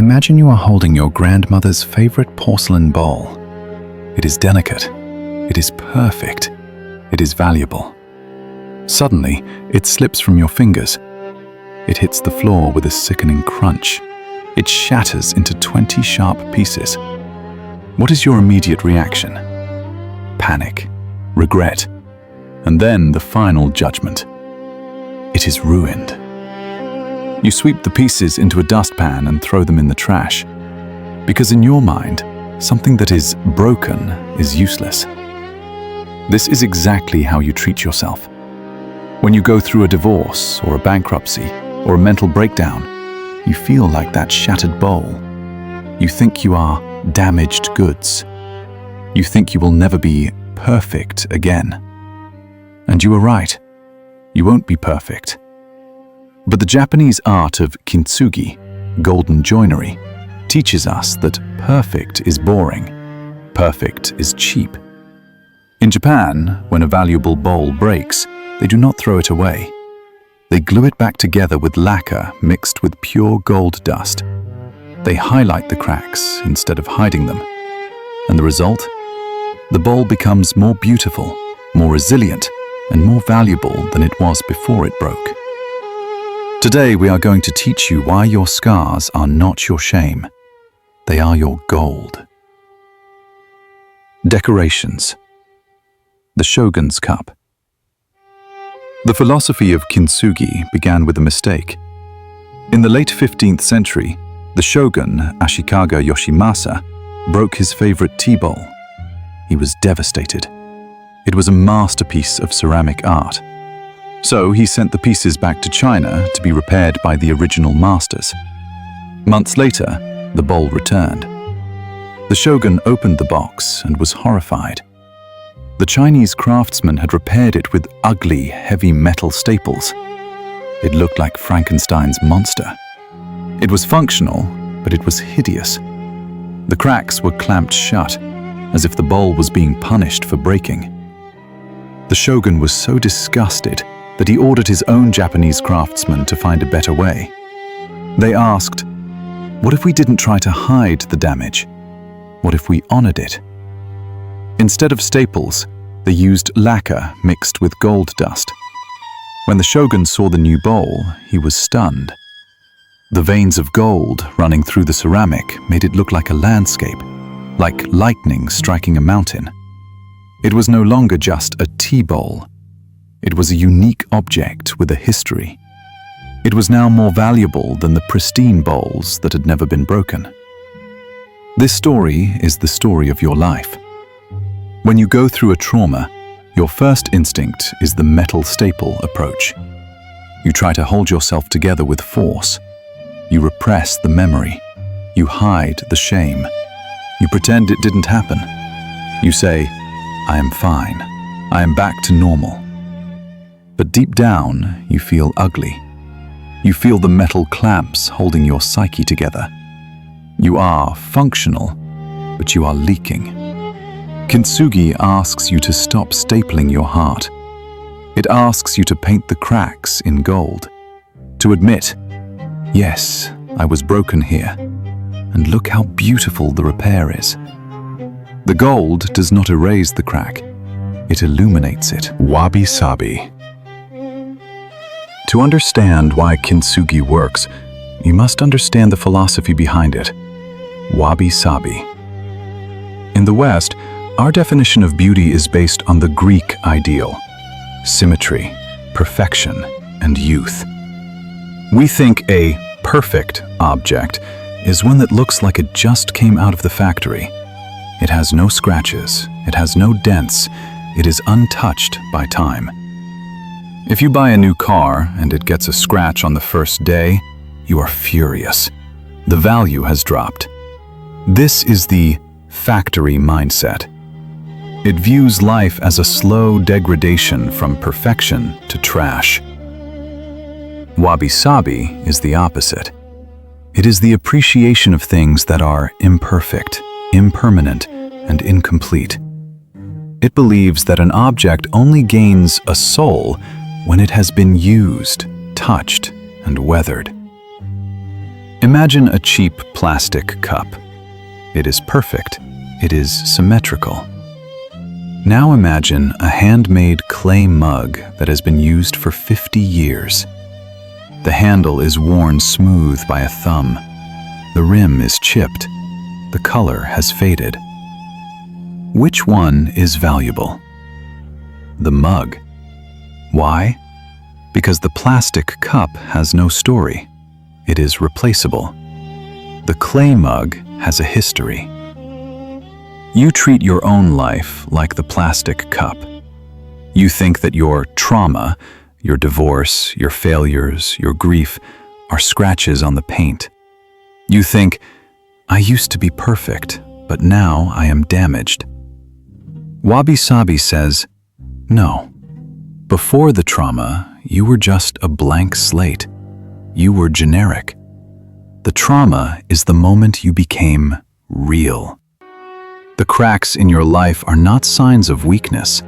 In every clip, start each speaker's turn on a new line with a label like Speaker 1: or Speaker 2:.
Speaker 1: Imagine you are holding your grandmother's favorite porcelain bowl. It is delicate. It is perfect. It is valuable. Suddenly, it slips from your fingers. It hits the floor with a sickening crunch. It shatters into 20 sharp pieces. What is your immediate reaction? Panic, regret, and then the final judgment. It is ruined. You sweep the pieces into a dustpan and throw them in the trash, because in your mind, something that is broken is useless. This is exactly how you treat yourself. When you go through a divorce or a bankruptcy or a mental breakdown, you feel like that shattered bowl. You think you are damaged goods. You think you will never be perfect again. And you are right. You won't be perfect. But the Japanese art of Kintsugi, golden joinery, teaches us that perfect is boring. Perfect is cheap. In Japan, when a valuable bowl breaks, they do not throw it away. They glue it back together with lacquer mixed with pure gold dust. They highlight the cracks instead of hiding them. And the result? The bowl becomes more beautiful, more resilient, and more valuable than it was before it broke. Today we are going to teach you why your scars are not your shame. They are your gold. Decorations. The Shogun's Cup. The philosophy of Kintsugi began with a mistake. In the late 15th century, the shogun Ashikaga Yoshimasa broke his favorite tea bowl. He was devastated. It was a masterpiece of ceramic art. So he sent the pieces back to China to be repaired by the original masters. Months later, the bowl returned. The shogun opened the box and was horrified. The Chinese craftsman had repaired it with ugly, heavy metal staples. It looked like Frankenstein's monster. It was functional, but it was hideous. The cracks were clamped shut, as if the bowl was being punished for breaking. The shogun was so disgusted that he ordered his own Japanese craftsmen to find a better way. They asked, "What if we didn't try to hide the damage? What if we honored it?" Instead of staples, they used lacquer mixed with gold dust. When the shogun saw the new bowl, he was stunned. The veins of gold running through the ceramic made it look like a landscape, like lightning striking a mountain. It was no longer just a tea bowl. It was a unique object with a history. It was now more valuable than the pristine bowls that had never been broken. This story is the story of your life. When you go through a trauma, your first instinct is the metal staple approach. You try to hold yourself together with force. You repress the memory. You hide the shame. You pretend it didn't happen. You say, "I am fine. I am back to normal." But deep down, you feel ugly. You feel the metal clamps holding your psyche together. You are functional, but you are leaking. Kintsugi asks you to stop stapling your heart. It asks you to paint the cracks in gold. To admit, "Yes, I was broken here, and look how beautiful the repair is." The gold does not erase the crack, it illuminates it. Wabi-sabi. To understand why Kintsugi works, you must understand the philosophy behind it. Wabi-sabi. In the West, our definition of beauty is based on the Greek ideal: symmetry, perfection, and youth. We think a perfect object is one that looks like it just came out of the factory. It has no scratches, it has no dents, it is untouched by time. If you buy a new car and it gets a scratch on the first day, you are furious. The value has dropped. This is the factory mindset. It views life as a slow degradation from perfection to trash. Wabi-sabi is the opposite. It is the appreciation of things that are imperfect, impermanent, and incomplete. It believes that an object only gains a soul when it has been used, touched, and weathered. Imagine a cheap plastic cup. It is perfect. It is symmetrical. Now imagine a handmade clay mug that has been used for 50 years. The handle is worn smooth by a thumb. The rim is chipped. The color has faded. Which one is valuable? The mug. Why? Because the plastic cup has no story. It is replaceable. The clay mug has a history. You treat your own life like the plastic cup. You think that your trauma, your divorce, your failures, your grief are scratches on the paint. You think, I used to be perfect, but now I am damaged. Wabi Sabi says, no. Before the trauma, you were just a blank slate. You were generic. The trauma is the moment you became real. The cracks in your life are not signs of weakness.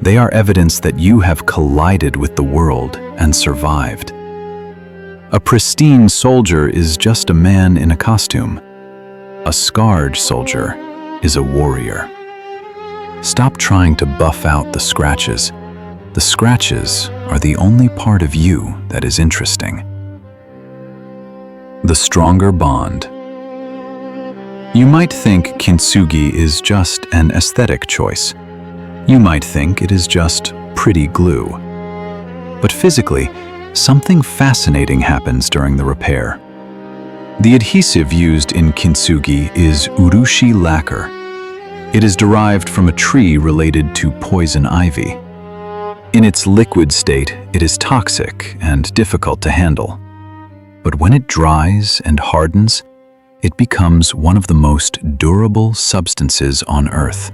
Speaker 1: They are evidence that you have collided with the world and survived. A pristine soldier is just a man in a costume. A scarred soldier is a warrior. Stop trying to buff out the scratches. The scratches are the only part of you that is interesting. The stronger bond. You might think Kintsugi is just an aesthetic choice. You might think it is just pretty glue. But physically, something fascinating happens during the repair. The adhesive used in Kintsugi is urushi lacquer. It is derived from a tree related to poison ivy. In its liquid state, it is toxic and difficult to handle. But when it dries and hardens, it becomes one of the most durable substances on Earth.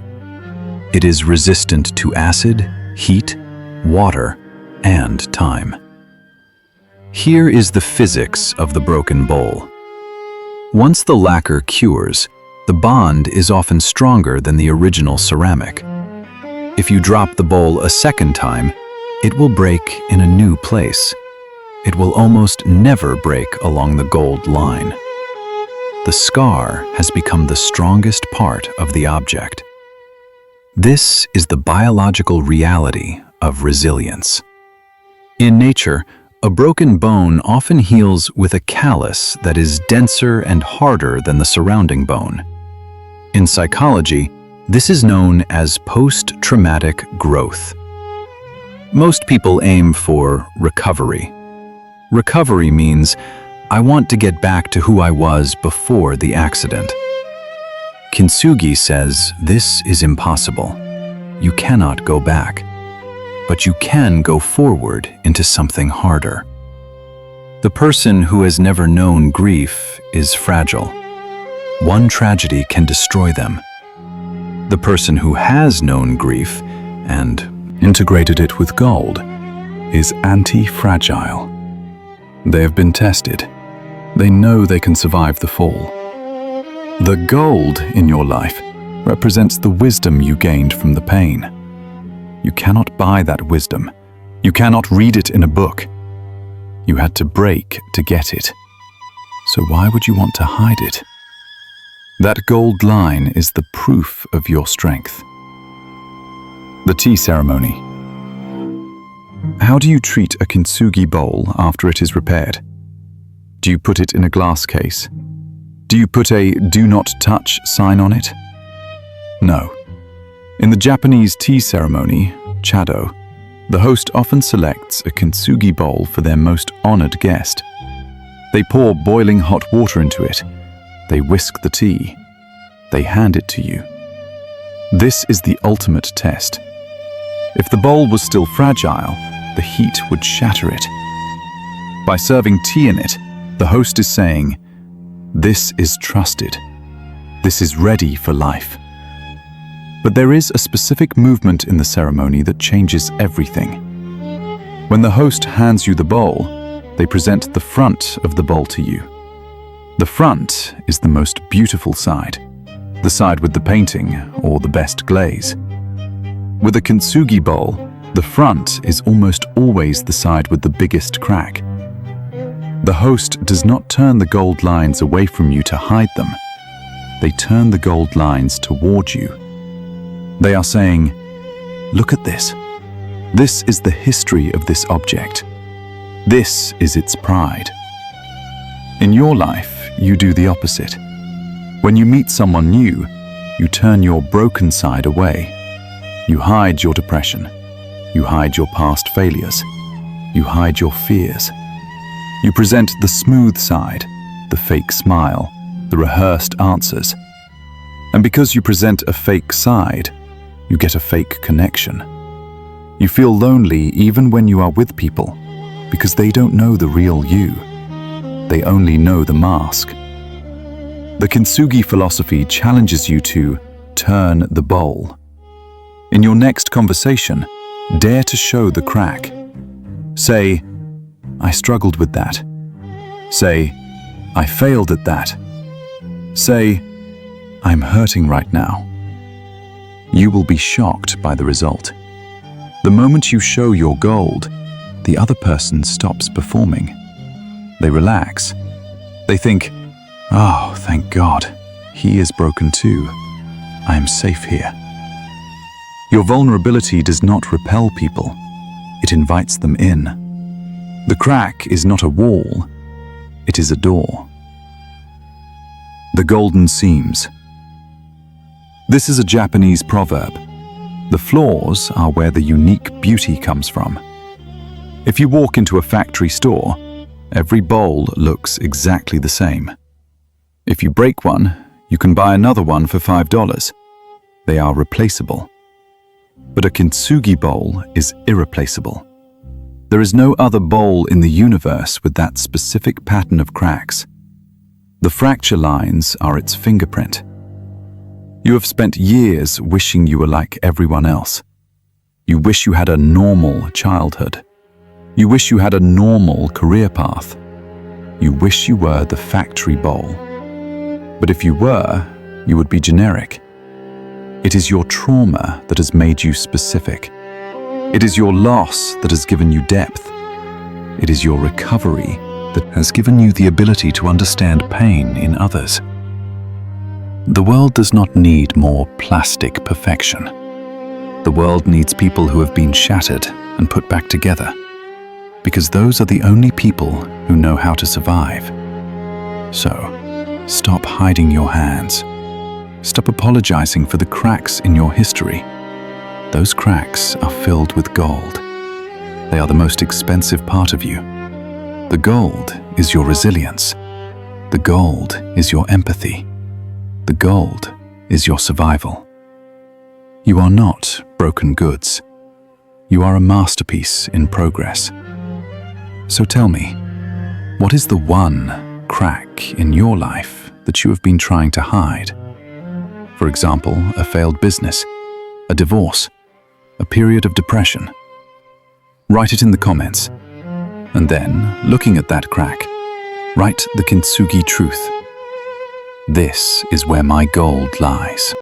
Speaker 1: It is resistant to acid, heat, water, and time. Here is the physics of the broken bowl. Once the lacquer cures, the bond is often stronger than the original ceramic. If you drop the bowl a second time, it will break in a new place. It will almost never break along the gold line. The scar has become the strongest part of the object. This is the biological reality of resilience. In nature, a broken bone often heals with a callus that is denser and harder than the surrounding bone. In psychology, this is known as post-traumatic growth. Most people aim for recovery. Recovery means, I want to get back to who I was before the accident. Kintsugi says this is impossible. You cannot go back, but you can go forward into something harder. The person who has never known grief is fragile. One tragedy can destroy them. The person who has known grief and integrated it with gold is anti-fragile. They have been tested. They know they can survive the fall. The gold in your life represents the wisdom you gained from the pain. You cannot buy that wisdom. You cannot read it in a book. You had to break to get it. So why would you want to hide it? That gold line is the proof of your strength. The tea ceremony. How do you treat a Kintsugi bowl after it is repaired? Do you put it in a glass case? Do you put a "do not touch" sign on it? No. In the Japanese tea ceremony, chado, the host often selects a Kintsugi bowl for their most honored guest. They pour boiling hot water into it. They whisk the tea. They hand it to you. This is the ultimate test. If the bowl was still fragile, the heat would shatter it. By serving tea in it, the host is saying, "This is trusted. This is ready for life." But there is a specific movement in the ceremony that changes everything. When the host hands you the bowl, they present the front of the bowl to you. The front is the most beautiful side, the side with the painting or the best glaze. With a Kintsugi bowl, the front is almost always the side with the biggest crack. The host does not turn the gold lines away from you to hide them. They turn the gold lines toward you. They are saying, "Look at this. This is the history of this object. This is its pride." In your life, you do the opposite. When you meet someone new, you turn your broken side away. You hide your depression. You hide your past failures. You hide your fears. You present the smooth side, the fake smile, the rehearsed answers. And because you present a fake side, you get a fake connection. You feel lonely even when you are with people, because they don't know the real you. They only know the mask. The Kintsugi philosophy challenges you to turn the bowl. In your next conversation, dare to show the crack. Say, "I struggled with that." Say, "I failed at that." Say, "I'm hurting right now." You will be shocked by the result. The moment you show your gold, the other person stops performing. They relax. They think, "Oh, thank God, he is broken too. I am safe here." Your vulnerability does not repel people. It invites them in. The crack is not a wall. It is a door. The golden seams. This is a Japanese proverb. The flaws are where the unique beauty comes from. If you walk into a factory store, every bowl looks exactly the same. If you break one, you can buy another one for $5. They are replaceable. But a Kintsugi bowl is irreplaceable. There is no other bowl in the universe with that specific pattern of cracks. The fracture lines are its fingerprint. You have spent years wishing you were like everyone else. You wish you had a normal childhood. You wish you had a normal career path. You wish you were the factory bowl. But if you were, you would be generic. It is your trauma that has made you specific. It is your loss that has given you depth. It is your recovery that has given you the ability to understand pain in others. The world does not need more plastic perfection. The world needs people who have been shattered and put back together, because those are the only people who know how to survive. So, stop hiding your hands. Stop apologizing for the cracks in your history. Those cracks are filled with gold. They are the most expensive part of you. The gold is your resilience. The gold is your empathy. The gold is your survival. You are not broken goods. You are a masterpiece in progress. So tell me, what is the one crack in your life that you have been trying to hide? For example, a failed business, a divorce, a period of depression. Write it in the comments. And then, looking at that crack, write the Kintsugi truth. This is where my gold lies.